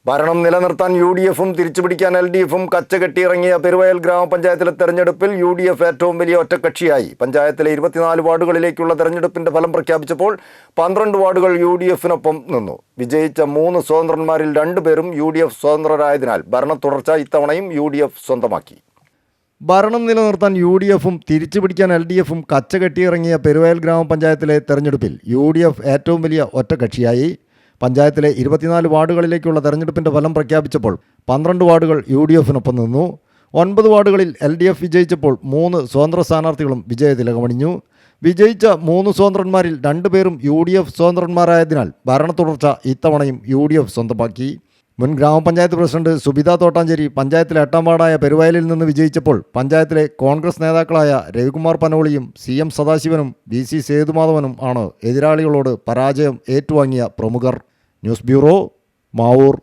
ഭരണം നിലനിർത്താൻ UDF-ഉം തിരിച്ചുപിടിക്കാൻ LDF-ഉം കച്ചകെട്ടിയിറങ്ങിയ പെരുവയൽ ഗ്രാമപഞ്ചായത്തിലെ തെരഞ്ഞെടുപ്പിൽ UDF ഏറ്റവും വലിയ ഒറ്റക്കക്ഷിയായി. പഞ്ചായത്തിലെ 24 വാർഡുകളിലേക്കുള്ള തെരഞ്ഞെടുപ്പിന്റെ ഫലം പ്രഖ്യാപിച്ചപ്പോൾ 12 വാർഡുകൾ UDF-നൊപ്പം നിന്നു. വിജയിച്ച 3 സ്വതന്ത്രന്മാരിൽ 2 പേരും UDF സ്വതന്ത്രരായതിനാൽ ഭരണ തുടർച്ച ഇത്തവണയും UDF സ്വന്തമാക്കി. ഭരണം നിലനിർത്താൻ UDF-ഉം തിരിച്ചുപിടിക്കാൻ LDF-ഉം കച്ചകെട്ടിയിറങ്ങിയ പെരുവയൽ ഗ്രാമപഞ്ചായത്തിലെ തെരഞ്ഞെടുപ്പിൽ UDF ഏറ്റവും വലിയ ഒറ്റക്കക്ഷിയായി. പഞ്ചായത്തിലെ 24 വാർഡുകളിലേക്കുള്ള തെരഞ്ഞെടുപ്പിൻ്റെ ഫലം പ്രഖ്യാപിച്ചപ്പോൾ 12 വാർഡുകൾ UDF-നൊപ്പം നിന്നു. 9 വാർഡുകളിൽ LDF വിജയിച്ചപ്പോൾ 3 സ്വതന്ത്ര സ്ഥാനാർത്ഥികളും വിജയതിലകമണിഞ്ഞു. വിജയിച്ച 3 സ്വതന്ത്രന്മാരിൽ 2 പേരും UDF സ്വതന്ത്രന്മാരായതിനാൽ ഭരണ തുടർച്ച ഇത്തവണയും UDF സ്വന്തമാക്കി. മുൻ ഗ്രാമപഞ്ചായത്ത് പ്രസിഡന്റ് സുബിത തോട്ടാഞ്ചേരി പഞ്ചായത്തിലെ 8ാം വാർഡായ പെരുവയലിൽ നിന്ന് വിജയിച്ചപ്പോൾ പഞ്ചായത്തിലെ കോൺഗ്രസ് നേതാക്കളായ രവികുമാർ പനോളിയും CM സദാശിവനും BC സേതുമാധവനും ആണ് എതിരാളികളോട് പരാജയം ഏറ്റുവാങ്ങിയ പ്രമുഖർ. News bureau, Mavoor.